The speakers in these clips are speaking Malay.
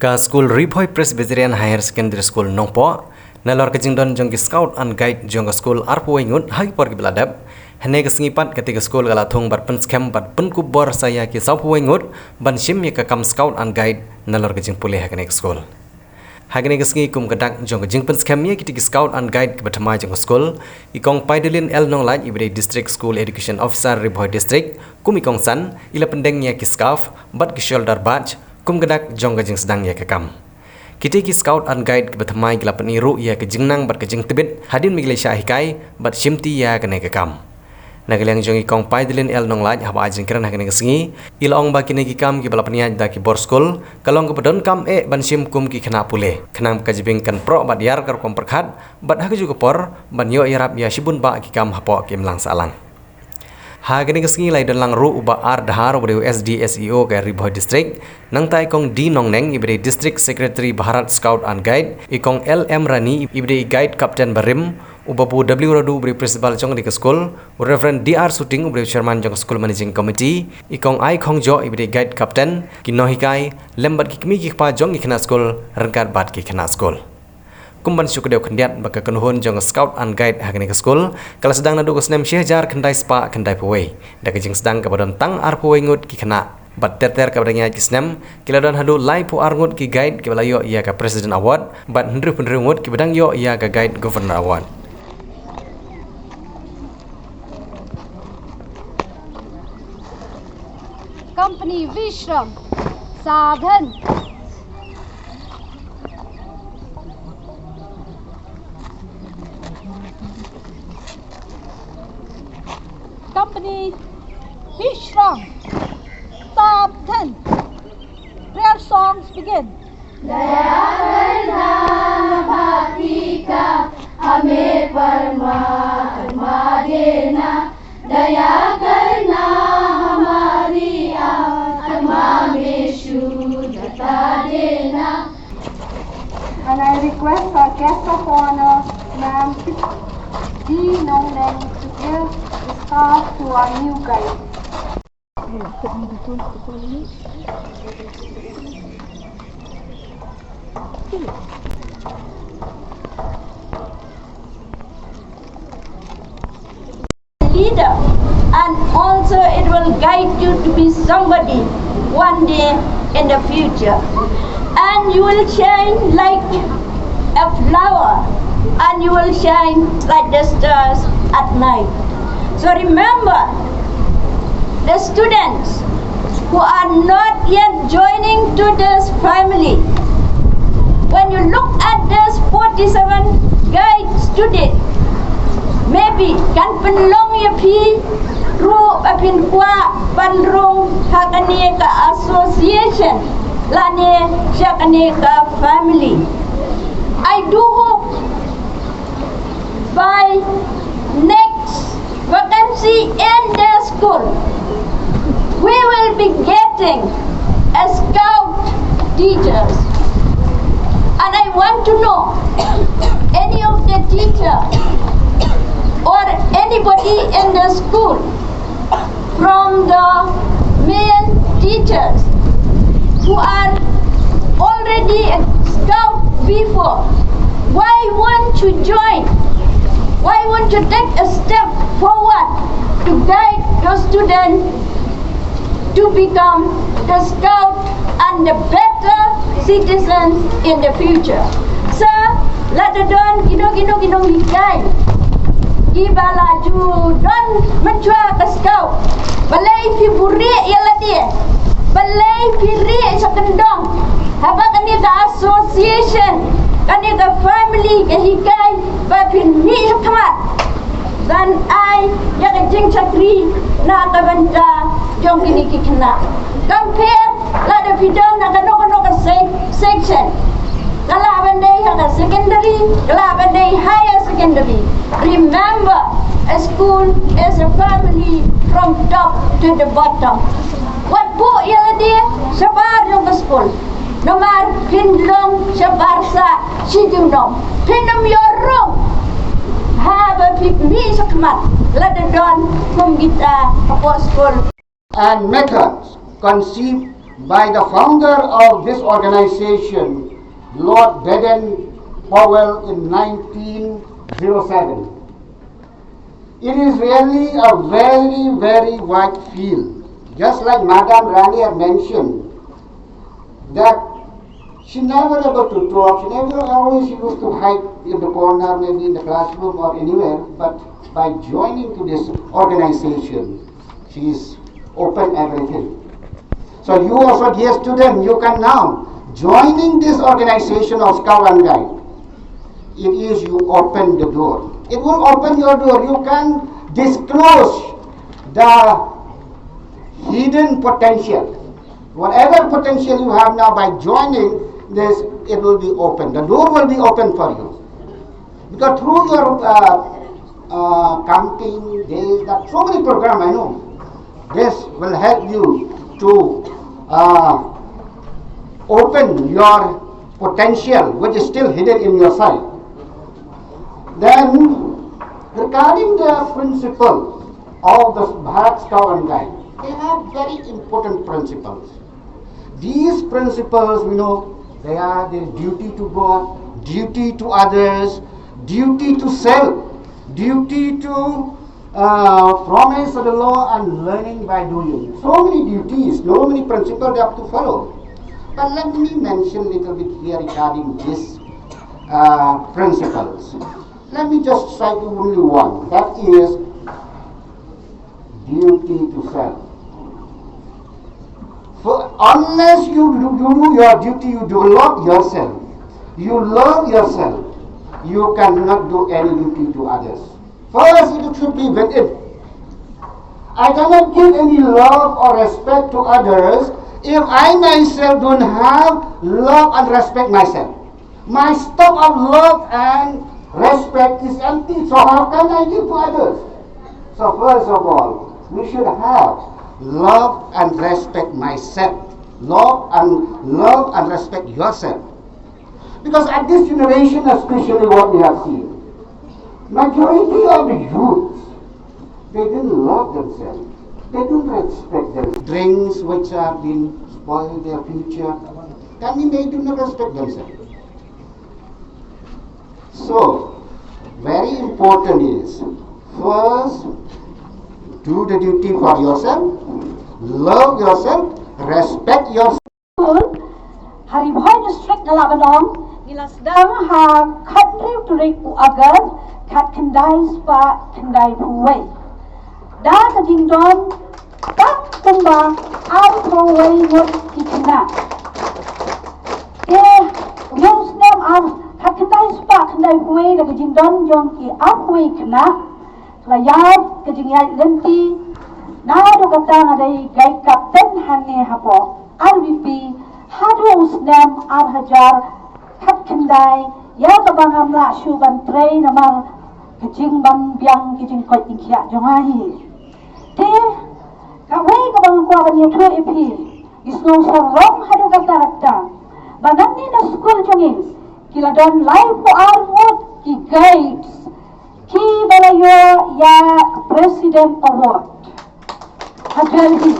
Ka School Bhoi Presbyterian Higher Secondary School Nongpoh nalor ke jingdon jong ki scout and guide jong school arpo ingut hagi por ki beladap hene ke sengipat ketika school gala thong bar pen scam bar pen khubor saya ki sapu ingut ban sim ye ka kam scout and guide nalor ke jing pulih hagene school hagene ke sengi kum kedak jong ke jing pen scam ye ki scout and guide ke batama jong school ikong paidelin el nong laj ibede district school education officer Bhoi district kum ikong san ila pendeng ye ki scarf bat ki shoulder badge kum kedak jong ke jing sedang ye ke kam kita ki scout and guide ke bathamai ke lapan iru ya ke jingnang bat ke jing tebet hadin migile syahikai bat simti ya ke ne ke kam nagaliang jongi kong paidelin el nong laj haba ajing keran hakene ke sengi ilong ba kine ki kam ki balapan ya da ki bor school kalong ke badon kam ban sim kum ki khana pule khanam ka jibing kan pro bat yar kar kom perkhat bat hak ju ke por ban yo yarap ya sibun ba ki kam hapo ki mlang salang hagene ke sengi lai dalang ru uba ar dahar ubde SD SEO ke Bhoi district nang tai kong D nong neng ibde district secretary Bharat scout and guide ikong LM Rani ibde guide captain barim ubapu W Radu ubde principal jong di ke school reverend DR shooting ubde chairman jong school managing committee ikong ai khong jo ibde guide captain kinohikai lembat ki kmi ki pa jong ikna school rangkat bat ki khana school kumban syukudeu kendiat baka kenuhun jong scout and guide hagene ke school kala sedang nadu kesnem syahjar kendai spa kendai Bhoi da ke jing sedang kabadon tang ar Bhoi ngut ki khana bat terter kabadanya ki snem kila don hadu lai pu ar ngut ki guide ki balayo ia ka president award bat hendru pendru ngut ki badang yo ia ka guide governor award company Vishram sadhan company Vishram sadhan prayer songs begin दया करना भक्ति का हमें परमात्मा देना दया करना हमारी आत्मा में शुद्धता देना. And I request our guest of honor, Ma'am D. Nongneng, to give the scarf to our new guide. Leader, and also it will guide you to be somebody one day in the future, and you will shine like a flower, and you will shine like the stars at night. So remember, the students who are not yet joining to this family, when you look at this 47 guide students, maybe kan penlong ya pi ru apin kwa panrung hakane ka association lane shakane ka family. I do hope by next vacancy in the school we will be getting a scout teachers, and I want to know any of the teachers or anybody in the school from the male teachers who are already a scout before, why won't you join? Why won't you take a step forward to guide your students to become the scout and the better citizens in the future? Sir, let the don gino guide. Ibalaju don mencuat ke scout balai fi buri ialah dia balai fi ri sakendong haba kani ka association kani ka family ke hikai ba pin mi sakmat dan ai ya ke jing chakri na ka banta jong kini kikna compare la de bidon na kano ka section kala bandai haka secondary kala bandai higher secondary. Remember, a school is a family from top to the bottom. What po ialah dia sabar yung school nomar pinlong sabar sa sidunong pinam yorong haba pipmi sakmat ladadon kum kita po school and methods conceived by the founder of this organization, Lord Baden-Powell, in 1907. It is really a very, very wide field. Just like Madame Rani had mentioned, that she never able to talk, she never always used to hide in the corner, maybe in the classroom or anywhere, but by joining to this organization, she is open everything. So you also, dear student, you can now joining this organization of SKUL and Guide. It is you open the door. It will open your door. You can disclose the hidden potential. Whatever potential you have now, by joining this, it will be open. The door will be open for you. Because through your camping days, that so many programs I know, this will help you to open your potential, which is still hidden in your side. Then, regarding the principle of the Bharat SKUL and Guide, they have very important principles. These principles, we know, they are the duty to God, duty to others, duty to self, duty to promise of the law, and learning by doing. So many duties, so many principles they have to follow. But let me mention a little bit here regarding these principles. Let me just cite only one. That is duty to self. For unless you do your duty, you develop yourself, you love yourself, you cannot do any duty to others. First, it should be within. I cannot give any love or respect to others if I myself don't have love and respect myself. My stock of love and respect is empty, so how can I give to others? So first of all, we should have love and respect myself. Love and respect yourself. Because at this generation, especially what we have seen, majority of the youths, they didn't love themselves. They don't respect them. Drinks which have been spoiling their future, that means they do not respect themselves. So, very important is, first, do the duty for yourself, love yourself, respect yourself. Hari Bhoi district na Labanong, nila sedang ha country turik u agar kat kendai spa kendai Bhoi. Da kajing don tak tumba au Bhoi ngut kikena. Yung snem au kat kendai spa kendai Bhoi da kajing don jong ki au Bhoi kena. Layar kajing yai lenti. Na do kata ngadai gai kapten hange hapo RBP hadu usnem arhajar kat kendai ya kabang amla shuban trei namar kajing bam biang kajing koi ingkia jongahi te kawai kabang kwa banya tu epi isno sorong hadu kata kata banani na skul jongin kila don live po armut ki guides ki balayo ya president award hajalhi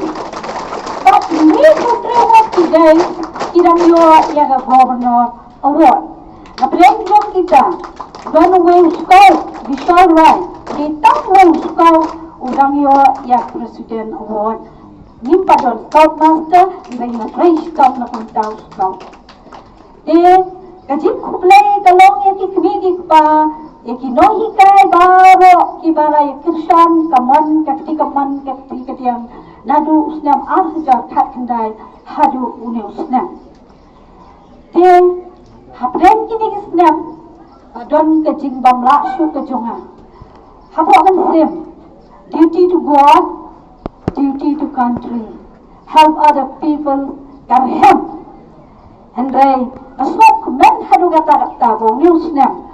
but me to trewat ki guides kirang yo ya governor award na prengkong kita don way SKUL visual right kita way SKUL udang yo ya president award nimpa don scoutmaster iba na fresh scout na puntaw scout de kajip kublay kalong ya ki kmigi pa ya ki nohi kay baro ki bara ya kirshan kaman kakti katiyang nadu usnam arja kat kendai hadu une usnam de hapren kini usnam don kajing bamla shu kajonga hapo kan sim duty to God, duty to country, help other people, karhem and they asok men hadu kata bong news nem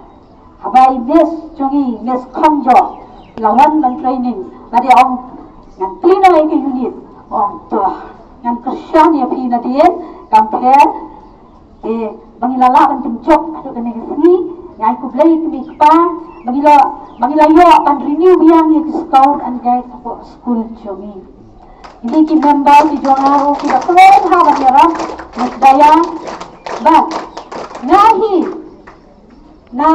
habai miss jongi miss kongjo lawan man training madi ong ngan pina ke unit ong to ngan kersan ya pina dien compare bangilala ban pencok hadu kene sini ngai ku blai ke mikpa bangila yo pan renew yang ya scout and guide for school jongi Hindi ki member ki jong aro ki baklen ha banera daya but ngahi na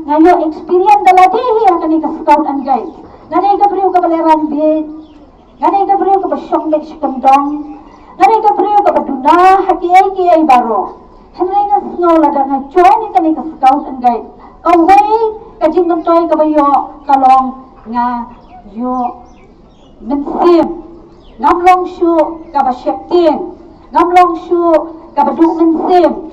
ngayo experience daladihi akan ka scout and guide. Nganay ka priyo ka baleran bid. Nganay ka priyo ka basyong mek sikandong. Nganay ka priyo ka baduna haki ay baro. Hanay nga sngaw lada nga join ka ni ka scout and guide. Kaway kajing mantoy ka bayo kalong nga yo mensim. Ngamlong syu ka basyektin. Ngamlong syu ka baduk mensim.